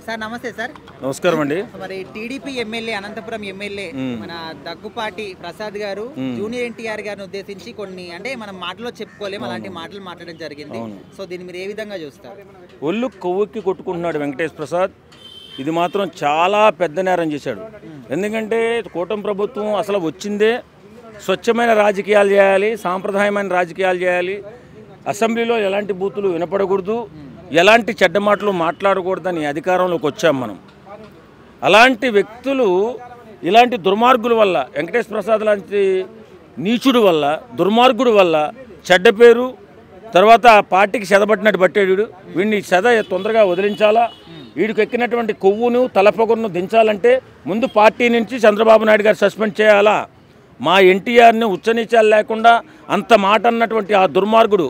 Sir నమస్తే sir. నమస్కారం అండి. మరి టీడీపీ ఎమ్మెల్యే అనంతపురం ఎమ్మెల్యే మన దగ్గుపాటి ప్రసాద్ గారు జూనియర్ ఎన్టీఆర్ గారిని ఉద్దేశించి కొన్ని అంటే మనం మాటలో చెప్పుకోలేము అలాంటి మాటలు మాట్లాడడం జరిగింది. సో దీన్ని మీరు ఏ విధంగా చూస్తారు? ఒళ్ళు కొవ్వుకి కొట్టుకుంటున్నాడు వెంకటేష్ ప్రసాద్. ఇది మాత్రం చాలా పెద్ద నేరం చేశాడు. ఎందుకంటే కూటమి ప్రభుత్వం అసలు వచ్చిందే స్వచ్ఛమైన రాజకీయాలు చేయాలి, సాంప్రదాయమైన రాజకీయాలు చేయాలి, అసెంబ్లీలో ఎలాంటి బూతులు వినపడకూడదు, ఎలాంటి చెడ్డ మాటలు మాట్లాడకూడదని అధికారంలోకి వచ్చాం మనం. అలాంటి వ్యక్తులు ఇలాంటి దుర్మార్గుల వల్ల, వెంకటేష్ ప్రసాద్ లాంటి నీచుడు వల్ల, దుర్మార్గుడు వల్ల చెడ్డ పేరు, తర్వాత పార్టీకి సెదబట్టినట్టు పట్టేడు. వీడిని సెద తొందరగా వదిలించాలా, వీడికి ఎక్కినటువంటి కొవ్వును తలపొగరును దించాలంటే ముందు పార్టీ నుంచి చంద్రబాబు నాయుడు గారు సస్పెండ్ చేయాలా. మా ఎన్టీఆర్ని ఉచ్చనీచాలు లేకుండా అంత మాట అన్నటువంటి ఆ దుర్మార్గుడు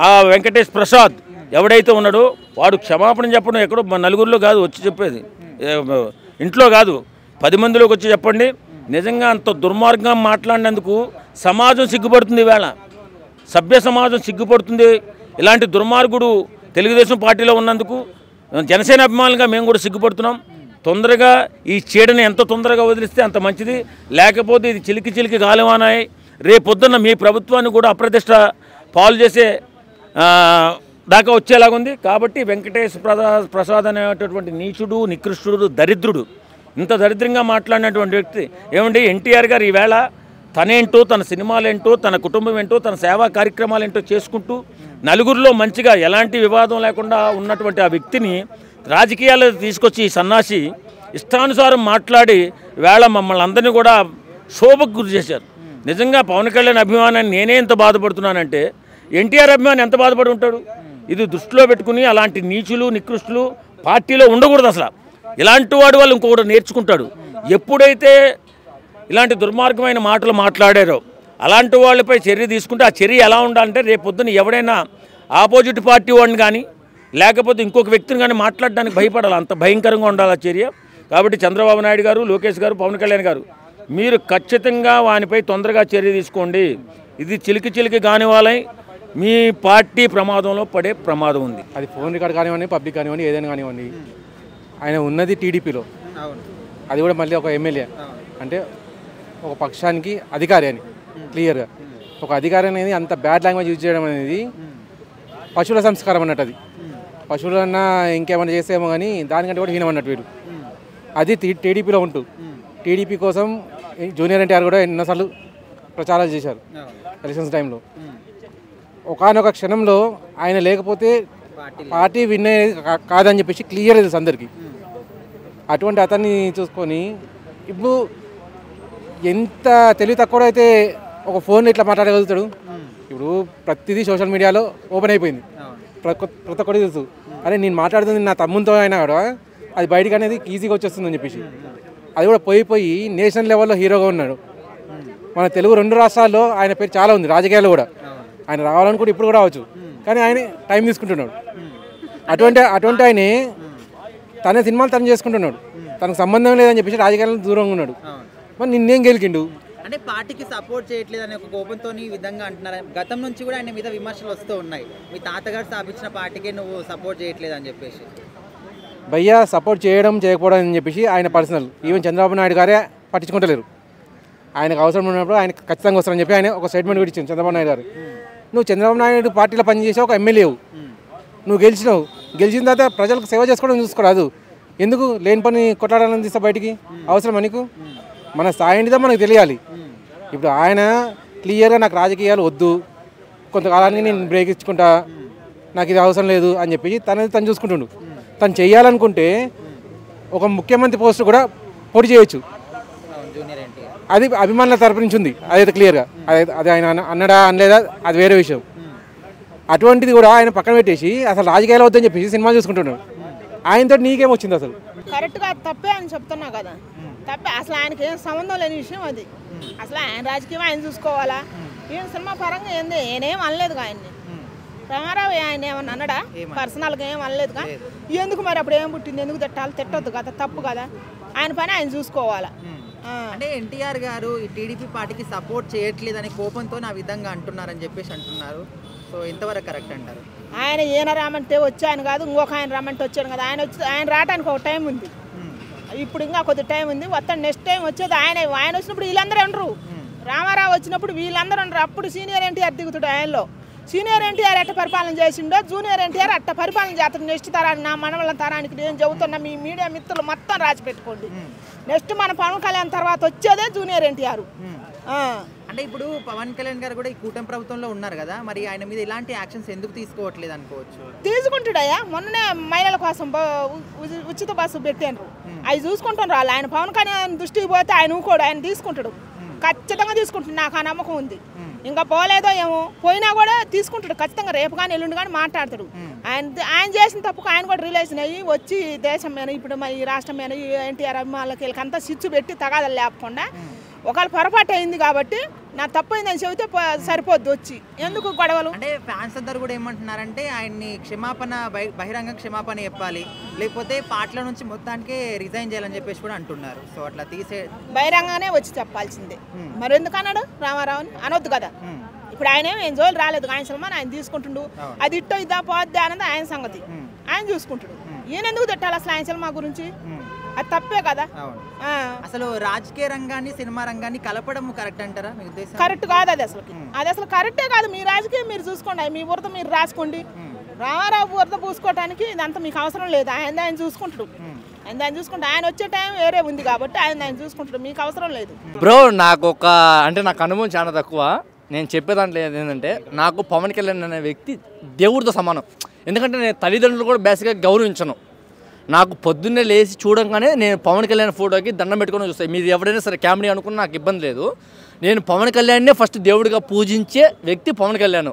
ఆ వెంకటేష్ ప్రసాద్ ఎవడైతే ఉన్నాడో వాడు క్షమాపణ చెప్పడం ఎక్కడో నలుగురిలో కాదు వచ్చి చెప్పేది, ఇంట్లో కాదు 10 మందిలోకి వచ్చి చెప్పండి. నిజంగా అంత దుర్మార్గంగా మాట్లాడినందుకు సమాజం సిగ్గుపడుతుంది. ఈవేళ సభ్య సమాజం సిగ్గుపడుతుంది. ఇలాంటి దుర్మార్గుడు తెలుగుదేశం పార్టీలో ఉన్నందుకు జనసేన అభిమానులుగా మేము కూడా సిగ్గుపడుతున్నాం. తొందరగా ఈ చీడని ఎంత తొందరగా వదిలిస్తే అంత మంచిది. లేకపోతే ఇది చిలికి చిలికి గాలివానాయి రేపొద్దున్న మీ ప్రభుత్వాన్ని కూడా అప్రతిష్ట పాలు చేసే దాకా వచ్చేలాగుంది. కాబట్టి వెంకటేష్ ప్రసాద్ అనేటటువంటి నీచుడు, నికృష్టుడు, దరిద్రుడు, ఇంత దరిద్రంగా మాట్లాడినటువంటి వ్యక్తి ఏమండి ఎన్టీఆర్ గారు ఈవేళ తనేంటో, తన సినిమాలేంటో, తన కుటుంబం ఏంటో, తన సేవా కార్యక్రమాలు ఏంటో చేసుకుంటూ నలుగురిలో మంచిగా ఎలాంటి వివాదం లేకుండా ఉన్నటువంటి ఆ వ్యక్తిని రాజకీయాల్లో తీసుకొచ్చి ఈ సన్నాసి ఇష్టానుసారం మాట్లాడి వేళ మమ్మల్ని అందరినీ కూడా శోభకు గురి చేశారు. నిజంగా పవన్ కళ్యాణ్ అభిమానాన్ని నేనే ఎంత బాధపడుతున్నానంటే ఎన్టీఆర్ అభిమాని ఎంత బాధపడి ఉంటాడు. ఇది దృష్టిలో పెట్టుకుని అలాంటి నీచులు, నికృష్టులు పార్టీలో ఉండకూడదు. అసలు ఇలాంటి వాడు వాళ్ళు ఇంకొకటి నేర్చుకుంటాడు. ఎప్పుడైతే ఇలాంటి దుర్మార్గమైన మాటలు మాట్లాడారో అలాంటి వాళ్ళపై చర్య తీసుకుంటే ఆ చర్య ఎలా ఉండాలంటే రేపొద్దున ఎవడైనా ఆపోజిట్ పార్టీ వాడిని కానీ లేకపోతే ఇంకొక వ్యక్తిని కానీ మాట్లాడడానికి భయపడాలి. అంత భయంకరంగా ఉండాలి ఆ చర్య. కాబట్టి చంద్రబాబు నాయుడు గారు, లోకేష్ గారు, పవన్ కళ్యాణ్ గారు మీరు ఖచ్చితంగా వానిపై తొందరగా చర్య తీసుకోండి. ఇది చిలికి చిలికి కానివ్వాలి, మీ పార్టీ ప్రమాదంలో పడే ప్రమాదం ఉంది. అది ఫోన్ రికార్డ్ కానివ్వండి, పబ్లిక్ కానివ్వండి, ఏదైనా కానివ్వండి. ఆయన ఉన్నది టీడీపీలో, అది కూడా మళ్ళీ ఒక ఎమ్మెల్యే అంటే ఒక పక్షానికి అధికారి అని క్లియర్గా. ఒక అధికారి అనేది అంత బ్యాడ్ లాంగ్వేజ్ యూజ్ చేయడం అనేది పశువుల సంస్కారం అన్నట్టు. అది పశువులన్నా ఇంకేమైనా చేసేమో కానీ దానికంటే కూడా హీనం అన్నట్టు వీడు. అది టీడీపీలో ఉంటూ టీడీపీ కోసం జూనియర్ ఎన్టీఆర్ కూడా ఎన్నోసార్లు ప్రచారాలు చేశారు ఎలక్షన్స్ టైంలో. ఒకానొక క్షణంలో ఆయన లేకపోతే పార్టీ విన్ అయ్యేది కాదని చెప్పేసి క్లియర్ తెలుసు అందరికీ. అటువంటి అతన్ని చూసుకొని ఇప్పుడు ఎంత తెలివి తక్కువ అయితే ఒక ఫోన్ ఇట్లా మాట్లాడగలుగుతాడు. ఇప్పుడు ప్రతిదీ సోషల్ మీడియాలో ఓపెన్ అయిపోయింది, ప్రతి ఒక్కటి తెలుసు. అరే నేను మాట్లాడుతుంది నా తమ్ముతో అయినా కూడా అది బయటకు అనేది ఈజీగా వచ్చేస్తుందని చెప్పేసి అది కూడా పోయి నేషనల్ లెవెల్లో హీరోగా ఉన్నాడు. మన తెలుగు 2 రాష్ట్రాల్లో ఆయన పేరు చాలా ఉంది రాజకీయాల్లో కూడా. ఆయన రావాలనుకుంటే ఇప్పుడు కూడా రావచ్చు, కానీ ఆయన టైం తీసుకుంటున్నాడు. అటువంటి ఆయన తన సినిమాలు తను చేసుకుంటున్నాడు, తనకు సంబంధం లేదని చెప్పేసి రాజకీయాలకు దూరంగా ఉన్నాడు. మరి నిన్నేం గెలికిండు అంటే పార్టీకి సపోర్ట్ చేయట్లేదు అనే ఒక కోపంతో ఈ విధంగా అంటున్నారు. గతం నుంచి కూడా ఆయన మీద విమర్శలు వస్తూ ఉన్నాయి, మీ తాతగారు స్థాపించిన పార్టీకే నువ్వు సపోర్ట్ చేయట్లేదు అని చెప్పేసి. భయ్యా సపోర్ట్ చేయడం చేయకపోవడం అని చెప్పేసి ఆయన పర్సనల్. ఈవెన్ చంద్రబాబు నాయుడు గారే పట్టించుకుంటలేరు. ఆయనకు అవసరం ఉన్నప్పుడు ఆయన ఖచ్చితంగా వస్తారని చెప్పి ఆయన ఒక స్టేట్మెంట్ కూడా ఇచ్చింది చంద్రబాబు నాయుడు గారు. నువ్వు చంద్రబాబు నాయుడు పార్టీలో పనిచేసే ఒక ఎమ్మెల్యేవు, నువ్వు గెలిచినావు. గెలిచిన తర్వాత ప్రజలకు సేవ చేసుకోవడం చూసుకోరాదు. ఎందుకు లేని పని కొట్లాడాలని తీస్తా బయటికి? అవసరమా నీకు? మన స్థాయి ఏంటిదో మనకు తెలియాలి. ఇప్పుడు ఆయన క్లియర్గా నాకు రాజకీయాలు వద్దు, కొంతకాలానికి నేను బ్రేక్ ఇచ్చుకుంటా, నాకు ఇది అవసరం లేదు అని చెప్పి తను చూసుకుంటుండు. తను చేయాలనుకుంటే ఒక ముఖ్యమంత్రి పోస్ట్ కూడా పోటీ చేయొచ్చు. అది అభిమానుల తరపు నుంచి ఉంది, అదైతే క్లియర్గా. అది ఆయన అన్నడా అనలేదా అది వేరే విషయం. అటువంటిది కూడా ఆయన పక్కన పెట్టేసి అసలు రాజకీయాలు వద్దని చెప్పేసి సినిమా చూసుకుంటున్నాడు. ఆయనతో నీకేమొచ్చింది అసలు? కరెక్ట్గా తప్పే అని చెప్తున్నా కదా, తప్పే. అసలు ఆయనకి ఏం సంబంధం లేని విషయం అది. అసలు ఆయన రాజకీయం ఆయన చూసుకోవాలా, ఈయన సినిమా పరంగా ఏంది నేనేం అనలేదుగా ఆయన్ని. రామారావు ఆయన ఏమన్నా అన్నడా? పర్సనల్గా ఏం అనలేదుగా. ఎందుకు మరి అప్పుడు ఏం పుట్టింది, ఎందుకు తిట్టొద్దు కదా, తప్పు కదా. ఆయన పని ఆయన చూసుకోవాలా. అంటే ఎన్టీఆర్ గారు ఈ టీడీపీ పార్టీకి సపోర్ట్ చేయట్లేదనే కోపంతో ఆ విధంగా అంటున్నారని చెప్పేసి అంటున్నారు. సో ఎంతవరకు కరెక్ట్ అంటారు? ఈయన రామంటే వచ్చాను కాదు, ఇంకొక ఆయన రమ్మంటే వచ్చాను కదా. ఆయన రావడానికి ఒక టైం ఉంది, ఇప్పుడు ఇంకా కొద్ది టైం ఉంది. వస్తాడు, నెక్స్ట్ టైం వచ్చేది ఆయన వచ్చినప్పుడు వీళ్ళందరూ ఉండరు. రామారావు వచ్చినప్పుడు వీళ్ళందరూ ఉండరు. అప్పుడు సీనియర్ ఎన్టీఆర్ దిగుతాడు. ఆయనలో సీనియర్ ఎన్టీఆర్ ఎట్ట పరిపాలన చేసిండో జూనియర్ ఎన్టీఆర్ అట్ట పరిపాలన చేస్తాడు. నెక్స్ట్ తరానికి, నా మనవల తరానికి నేను చెబుతున్నా, మీ మీడియా మిత్రులు మొత్తం రాసి పెట్టుకోండి. నెక్స్ట్ మన పవన్ కళ్యాణ్ తర్వాత వచ్చేదే జూనియర్ ఎన్టీఆర్. అంటే ఇప్పుడు పవన్ కళ్యాణ్ గారు కూడా ఈ కూటమి ప్రభుత్వంలో ఉన్నారు కదా, మరి ఆయన మీద ఇలాంటి యాక్షన్స్ ఎందుకు తీసుకోవట్లేదు అనుకోవచ్చు? తీసుకుంటాడయ్యా. మొన్ననే మహిళల కోసం ఉచిత బస్సు పెట్టారు, అవి చూసుకుంటారు వాళ్ళు. ఆయన పవన్ కళ్యాణ్ దృష్టికి పోతే ఆయన ఊకోడు, ఆయన తీసుకుంటాడు, ఖచ్చితంగా తీసుకుంటాడు. నాకు ఆ నమ్మకం ఉంది. ఇంకా పోలేదో ఏమో, పోయినా కూడా తీసుకుంటాడు ఖచ్చితంగా. రేపు కానీ ఎల్లుండి కానీ మాట్లాడతాడు. ఆయన చేసిన తప్పుకు ఆయన కూడా రిలేషన్ అయ్యి వచ్చి దేశం మీద, ఇప్పుడు ఈ రాష్ట్రం మీద ఎన్టీఆర్ అభిమానులకి వీళ్ళకంతా సిచ్చు పెట్టి తగాదలు లేకుండా ఒకవేళ పొరపాటు అయింది కాబట్టి నా తప్పు అయిందని చెబితే సరిపోద్ది. వచ్చి ఎందుకు గొడవలు? అంటే ఫ్యాన్స్ అందరు కూడా ఏమంటున్నారంటే ఆయన్ని బహిరంగ క్షమాపణ చెప్పాలి, లేకపోతే పార్టీల నుంచి మొత్తానికి రిజైన్ చేయాలని చెప్పేసి కూడా అంటున్నారు. సో అట్లా బహిరంగానే వచ్చి చెప్పాల్సిందే. మరి ఎందుకు అన్నాడు రామారావుని? అనొద్దు కదా. ఇప్పుడు ఆయన ఏం జోలు రాలేదు, ఆయన సినిమా ఆయన తీసుకుంటుండు. అది ఇట్టో ఇద్దా పోద్దా అన్నది ఆయన సంగతి, ఆయన చూసుకుంటాడు. ఈయన ఎందుకు తిట్టాలి అసలు ఆయన సినిమా గురించి? అది తప్పే కదా. అసలు రాజకీయ రంగాన్ని సినిమా రంగాన్ని కలపడం కరెక్ట్ అంటారా మీ ఉద్దేశం? కరెక్ట్ కాదు అది అసలు. అది అసలు కరెక్టే కాదు. మీ రాజకీయం మీరు చూసుకోండి, మీ బురద మీరు రాసుకోండి. రామారావు బురద పూసుకోవడానికి ఇదంతా మీకు అవసరం లేదు. ఆయన చూసుకుంటాడు. ఆయన చూసుకుంటే ఆయన వచ్చే టైం వేరే ఉంది కాబట్టి ఆయన చూసుకుంటాడు, మీకు అవసరం లేదు. బ్రో నాకు నాకు అనుభవం చాలా తక్కువ. నేను చెప్పేదాంట్లో ఏంటంటే, నాకు పవన్ కళ్యాణ్ అనే వ్యక్తి దేవుడితో సమానం. ఎందుకంటే నేను తల్లిదండ్రులు కూడా బేసిక్గా గౌరవించను. నాకు పొద్దున్నే లేచి చూడంగానే నేను పవన్ కళ్యాణ్ ఫోటోకి దండం పెట్టుకొని చూస్తాను. మీరు ఎవరైనా సరే కామెడీ అనుకున్నా నాకు ఇబ్బంది లేదు. నేను పవన్ కళ్యాణ్నే ఫస్ట్ దేవుడిగా పూజించే వ్యక్తి పవన్ కళ్యాణ్.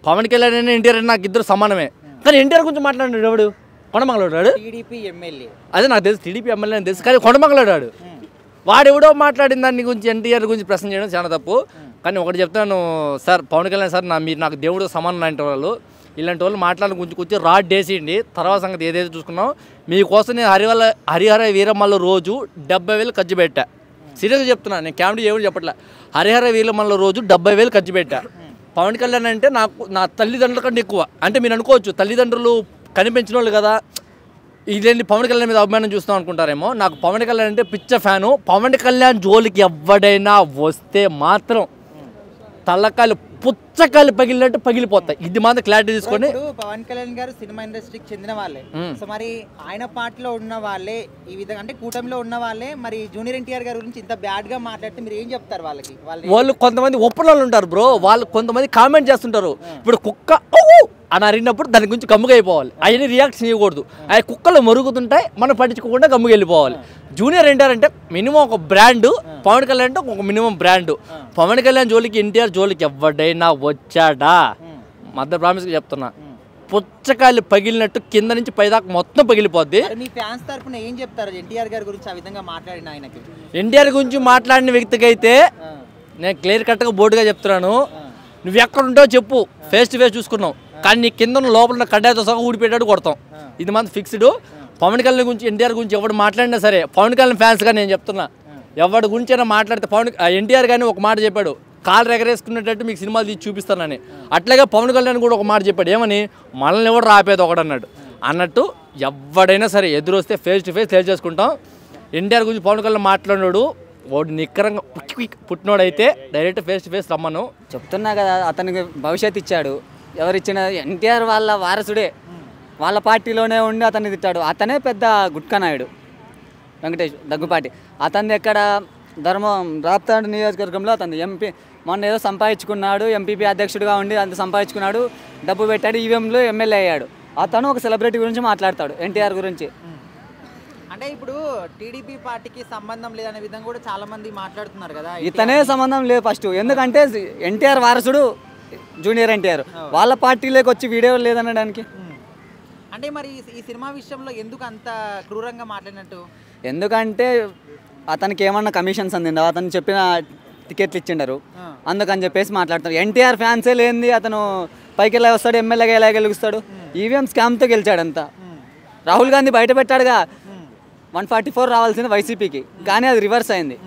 పవన్ కళ్యాణ్ అయినా ఎన్టీఆర్ నాకు ఇద్దరు సమానమే. కానీ ఎన్టీఆర్ గురించి మాట్లాడినాడు ఎవడు? కొండమంగళవాడు. టీడీపీ ఎమ్మెల్యే అదే నాకు తెలుసు, టీడీపీ ఎమ్మెల్యే అని తెలుసు. కానీ కొండమంగళవాడు వాడెవడో మాట్లాడిన దాని గురించి ఎన్టీఆర్ గురించి ప్రశ్న చేయడం చాలా తప్పు. కానీ ఒకటి చెప్తాను సార్, పవన్ కళ్యాణ్ సార్ మీరు నాకు దేవుడు సమానం లాంటి వాళ్ళు. ఇలాంటి వాళ్ళు మాట్లాడిన గురించి కూర్చొని రాడ్ వేసేయండి. తర్వాత సంగతి ఏదైతే చూసుకున్నాం. మీకోసం నేను హరిహర వీరమ్మల రోజు 70,000 ఖర్చు పెట్టా. సీరియస్గా చెప్తున్నా, నేను కామెడీ ఎవరు చెప్పట్లే. హరిహర వీరమ్మల రోజు 70,000 ఖర్చు పెట్టా. పవన్ కళ్యాణ్ అంటే నాకు నా తల్లిదండ్రుల కంటే ఎక్కువ. అంటే మీరు అనుకోవచ్చు తల్లిదండ్రులు కనిపించిన వాళ్ళు కదా, ఇదేంటి పవన్ కళ్యాణ్ మీద అభిమానం చూస్తాం అనుకుంటారేమో. నాకు పవన్ కళ్యాణ్ అంటే పిచ్చ ఫ్యాను. పవన్ కళ్యాణ్ జోలికి ఎవడైనా వస్తే మాత్రం తలకాయలు పుచ్చకాయలు పగిలినట్టు పగిలిపోతాయి. ఇది మాత్రం క్లారిటీ తీసుకొని. పవన్ కళ్యాణ్ గారు సినిమా ఇండస్ట్రీకి చెందిన వాళ్ళే. సో మరి ఆయన పార్టీలో ఉన్న వాళ్ళే ఈ విధంగా, అంటే కూటమిలో ఉన్న వాళ్ళే మరి జూనియర్ ఎన్టీఆర్ గారి గురించి ఇంత బ్యాడ్ గా మాట్లాడితే మీరు ఏం చెప్తారు వాళ్ళకి? వాళ్ళు కొంతమంది ఒప్పన వాళ్ళు ఉంటారు బ్రో. వాళ్ళు కొంతమంది కామెంట్ చేస్తుంటారు. ఇప్పుడు కుక్క అని అరిగినప్పుడు దాని గురించి గమ్ముగా అయిపోవాలి. అవన్నీ రియాక్షన్ ఇవ్వకూడదు. అవి కుక్కలు మరుగుతుంటాయి, మనం పట్టించుకోకుండా గమ్ముగా వెళ్ళిపోవాలి. జూనియర్ ఎన్టీఆర్ అంటే మినిమం ఒక బ్రాండ్, పవన్ కళ్యాణ్ అంటే ఒక మినిమం బ్రాండ్. పవన్ కళ్యాణ్ జోలికి ఎన్టీఆర్ జోలికి ఎవడైనా వచ్చాడా మధ్య ప్రామిస్గా చెప్తున్నా, పుచ్చకాయలు పగిలినట్టు కింద నుంచి పైదాకా మొత్తం పగిలిపోద్ది. మీ ఫ్యాన్స్ తరపున ఏం చెప్తారు ఎన్టీఆర్ గారి గురించి ఆ విధంగా మాట్లాడిన ఆయనకి? ఎన్టీఆర్ గురించి మాట్లాడిన వ్యక్తికి అయితే నేను క్లియర్ కట్గా బోర్డుగా చెప్తున్నాను, నువ్వు ఎక్కడుంటావు చెప్పు, ఫేస్ టు ఫేస్ చూసుకున్నావు. కానీ నీ కింద లోపల కడ్డాయితో సహా ఊడిపెట్టాడు కొడతాం. ఇది మాత్రం ఫిక్స్డ్. పవన్ కళ్యాణ్ గురించి ఎన్టీఆర్ గురించి ఎవడు మాట్లాడినా సరే, పవన్ కళ్యాణ్ ఫ్యాన్స్గా నేను చెప్తున్నా, ఎవరి గురించి అయినా మాట్లాడితే ఎన్టీఆర్ కానీ ఒక మాట చెప్పాడు, కాళ్ళు ఎగరేసుకునేటట్టు మీకు సినిమాలు తీసి చూపిస్తానని. అట్లాగే పవన్ కళ్యాణ్ కూడా ఒక మాట చెప్పాడు, ఏమని, మనల్ని ఎవడు రాపేది ఒకడన్నాడు అన్నట్టు. ఎవడైనా సరే ఎదురు వస్తే ఫేస్ టు ఫేస్ చేసుకుంటాం. ఎన్టీఆర్ గురించి పవన్ కళ్యాణ్ మాట్లాడినాడు, వాడు నిక్కరంగా పుట్టినోడైతే డైరెక్ట్ ఫేస్ టు ఫేస్ రమ్మను. చెప్తున్నా కదా, అతనికి భవిష్యత్తు ఇచ్చాడు. ఎవరిచ్చిన? ఎన్టీఆర్ వాళ్ళ వారసుడే, వాళ్ళ పార్టీలోనే ఉండి అతన్ని తిట్టాడు. అతనే పెద్ద గుట్కా నాయుడు వెంకటేష్ దగ్గుపాటి. అతన్ని ఎక్కడ రాప్తాడు నియోజకవర్గంలో అతను ఎంపీ మొన్న ఏదో సంపాదించుకున్నాడు, ఎంపీపీ అధ్యక్షుడిగా ఉండి అంత సంపాదించుకున్నాడు, డబ్బు పెట్టాడు, ఈవీఎంలో ఎమ్మెల్యే అయ్యాడు. అతను ఒక సెలబ్రిటీ గురించి మాట్లాడతాడు, ఎన్టీఆర్ గురించి. అంటే ఇప్పుడు టీడీపీ పార్టీకి సంబంధం లేదనే విధంగా కూడా చాలా మంది మాట్లాడుతున్నారు కదా. ఇతనే సంబంధం లేదు ఫస్ట్, ఎందుకంటే ఎన్టీఆర్ వారసుడు జూనియర్ ఎన్టీఆర్, వాళ్ళ పార్టీలోకి వచ్చి వీడియో లేదనడానికి. అంటే మరి ఈ సినిమా విషయంలో ఎందుకు అంత క్రూరంగా మాట్లాడినట్టు? ఎందుకంటే అతనికి ఏమన్నా కమిషన్స్ అందిండో, అతను చెప్పిన టికెట్లు ఇచ్చిండరు, అందుకని చెప్పేసి మాట్లాడుతారు. ఎన్టీఆర్ ఫ్యాన్సే లేనిది అతను పైకి ఎలా వస్తాడు, ఎమ్మెల్యేగా ఎలా గెలుస్తాడు? ఈవీఎం స్కామ్తో గెలిచాడంతా. రాహుల్ గాంధీ బయట పెట్టాడుగా 144 రావాల్సింది వైసీపీకి, కానీ అది రివర్స్ అయింది.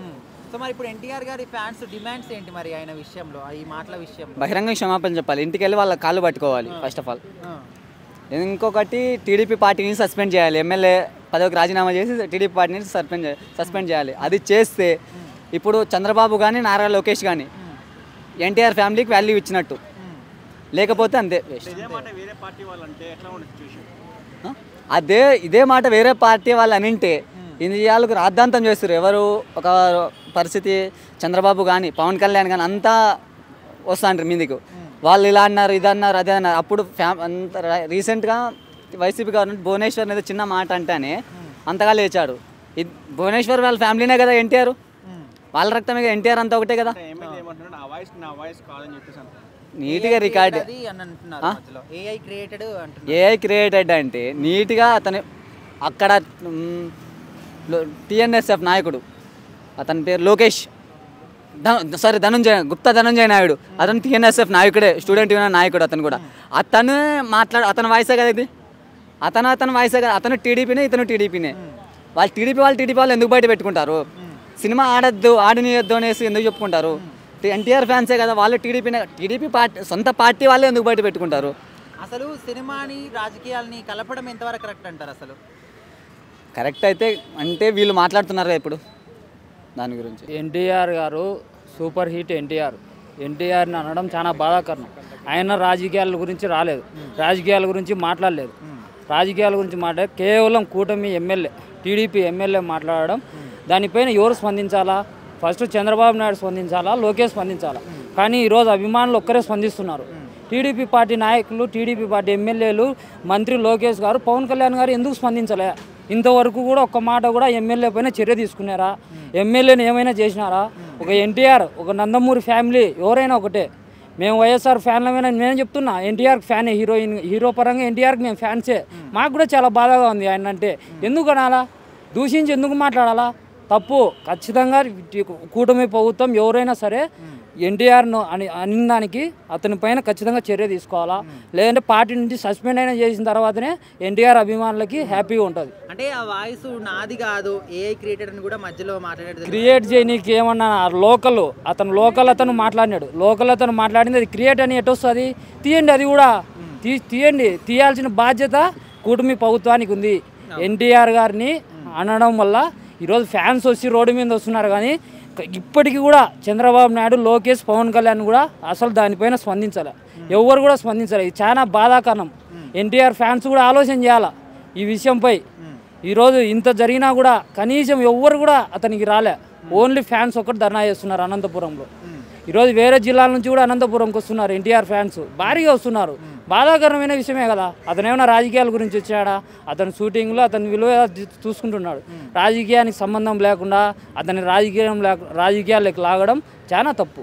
సో మరి ఇప్పుడు ఎన్టీఆర్ గారి ఫ్యాన్స్ డిమాండ్స్ ఏంటి మరి ఆయన విషయంలో, ఈ మాటల విషయంలో? బహిరంగ క్షమాపణ చెప్పాలి, ఇంటికి వెళ్ళి వాళ్ళ కాళ్ళు పట్టుకోవాలి ఫస్ట్ ఆఫ్ ఆల్. ఇంకొకటి టీడీపీ పార్టీని సస్పెండ్ చేయాలి, ఎమ్మెల్యే పదవికి రాజీనామా చేసి టీడీపీ పార్టీని సస్పెండ్ చేయాలి. అది చేస్తే ఇప్పుడు చంద్రబాబు కానీ నారా లోకేష్ కానీ ఎన్టీఆర్ ఫ్యామిలీకి వాల్యూ ఇచ్చినట్టు, లేకపోతే అంతే వేస్ట్. ఇదే మాట వేరే పార్టీ వాళ్ళు అనింటే ఇండియాలకు రాద్ధాంతం చేస్తారు. ఎవరు ఒక పరిస్థితి చంద్రబాబు కానీ పవన్ కళ్యాణ్ కానీ అంతా వస్తాంటారు మీదికు, వాళ్ళు ఇలా అన్నారు ఇది అన్నారు అదే అన్నారు. అప్పుడు అంత రీసెంట్గా వైసీపీ గవర్నమెంట్ భువనేశ్వర్ అనేది చిన్న మాట అంటేనే అంతగా లేచాడు. భువనేశ్వర్ వాళ్ళ ఫ్యామిలీనే కదా ఎన్టీఆర్, వాళ్ళ రక్తమే కదా ఎన్టీఆర్, అంతా ఒకటే కదా. నీట్గా రికార్డ్ ఏఐ క్రియేటెడ్ అంటే నీట్గా అతను అక్కడ టిఎన్ఎస్ఎఫ్ నాయకుడు, అతని పేరు లోకేష్, గుప్తా ధనంజయ నాయుడు, అతను టిఎన్ఎస్ఎఫ్ నాయకుడే, స్టూడెంట్ యూనియన్ నాయకుడు. అతను కూడా అతను అతని వాయిసే కదా ఇది, అతని వాయిసే కదా. అతను టీడీపీనే, ఇతను టీడీపీనే. వాళ్ళు టీడీపీ వాళ్ళు ఎందుకు బయట పెట్టుకుంటారు? సినిమా ఆడనియొద్దు అనేసి ఎందుకు చెప్పుకుంటారు? ఎన్టీఆర్ ఫ్యాన్సే కదా వాళ్ళు, టీడీపీ పార్టీ సొంత పార్టీ వాళ్ళే ఎందుకు బయట పెట్టుకుంటారు? అసలు సినిమాని రాజకీయాలని కలపడం ఎంతవరకు కరెక్ట్ అంటారు? అసలు కరెక్ట్ అయితే అంటే వీళ్ళు మాట్లాడుతున్నారు ఇప్పుడు దాని గురించి. ఎన్టీఆర్ గారు సూపర్ హిట్. ఎన్టీఆర్ని అనడం చాలా బాధాకరం. ఆయన రాజకీయాల గురించి రాలేదు, రాజకీయాల గురించి మాట్లాడలేదు. రాజకీయాల గురించి మాట్లాడే కేవలం కూటమి ఎమ్మెల్యే, టీడీపీ ఎమ్మెల్యే మాట్లాడడం, దానిపైన ఎవరు స్పందించాలా? ఫస్ట్ చంద్రబాబు నాయుడు స్పందించాలా, లోకేష్ స్పందించాలా? కానీ ఈరోజు అభిమానులు ఒక్కరే స్పందిస్తున్నారు. టీడీపీ పార్టీ నాయకులు, టీడీపీ పార్టీ ఎమ్మెల్యేలు, మంత్రి లోకేష్ గారు, పవన్ కళ్యాణ్ గారు ఎందుకు స్పందించలే? ఇంతవరకు కూడా ఒక్క మాట కూడా ఎమ్మెల్యే పైన చర్య తీసుకున్నారా? ఎమ్మెల్యేని ఏమైనా చేసినారా? ఒక ఎన్టీఆర్, ఒక నందమూరి ఫ్యామిలీ ఎవరైనా ఒకటే. మేము వైఎస్ఆర్ ఫ్యాన్లమైనా నేను చెప్తున్నా, ఎన్టీఆర్ ఫ్యానే, హీరో పరంగా ఎన్టీఆర్కి మేము ఫ్యాన్సే. మాకు కూడా చాలా బాధగా ఉంది ఆయన అంటే. ఎందుకు అనాలా? దూషించి ఎందుకు మాట్లాడాలా? తప్పు. ఖచ్చితంగా కూటమి ప్రభుత్వం ఎవరైనా సరే ఎన్టీఆర్ను అనిన దానికి అతని పైన ఖచ్చితంగా చర్య తీసుకోవాలా, లేదంటే పార్టీ నుంచి సస్పెండ్ అయినా చేసిన తర్వాతనే ఎన్టీఆర్ అభిమానులకి హ్యాపీగా ఉంటుంది. అంటే ఆ వాయిస్ నాది కాదు, ఏఐ క్రియేటెడ్ అని కూడా మధ్యలో మాట్లాడేది. క్రియేట్ చేయనీకి ఏమన్నా అతను మాట్లాడినాడు. అతను మాట్లాడింది అది క్రియేట్ అని ఎటు వస్తుంది? తీయండి, అది కూడా తీయండి. తీయాల్సిన బాధ్యత కూటమి ప్రభుత్వానికి ఉంది. ఎన్టీఆర్ గారిని అనడం వల్ల ఈరోజు ఫ్యాన్స్ వచ్చి రోడ్డు మీద వస్తున్నారు, కానీ ఇప్పటికీ కూడా చంద్రబాబు నాయుడు, లోకేష్, పవన్ కళ్యాణ్ కూడా అసలు దానిపైన స్పందించాలి. ఎవరు కూడా స్పందించాలి. ఇది చాలా బాధాకరం. ఎన్టీఆర్ ఫ్యాన్స్ కూడా ఆలోచన చేయాలి ఈ విషయంపై. ఈరోజు ఇంత జరిగినా కూడా కనీసం ఎవ్వరు కూడా అతనికి రాలే. ఓన్లీ ఫ్యాన్స్ ఒక్కటి ధర్నా చేస్తున్నారు అనంతపురంలో. ఈరోజు వేరే జిల్లాల నుంచి కూడా అనంతపురంకి వస్తున్నారు ఎన్టీఆర్ ఫ్యాన్స్, భారీగా వస్తున్నారు. బాధాకరమైన విషయమే కదా. అతను ఏమైనా రాజకీయాల గురించి వచ్చాడా? అతని షూటింగ్లో అతని విలువ చూసుకుంటున్నాడు. రాజకీయానికి సంబంధం లేకుండా అతని రాజకీయాలకు లాగడం చాలా తప్పు.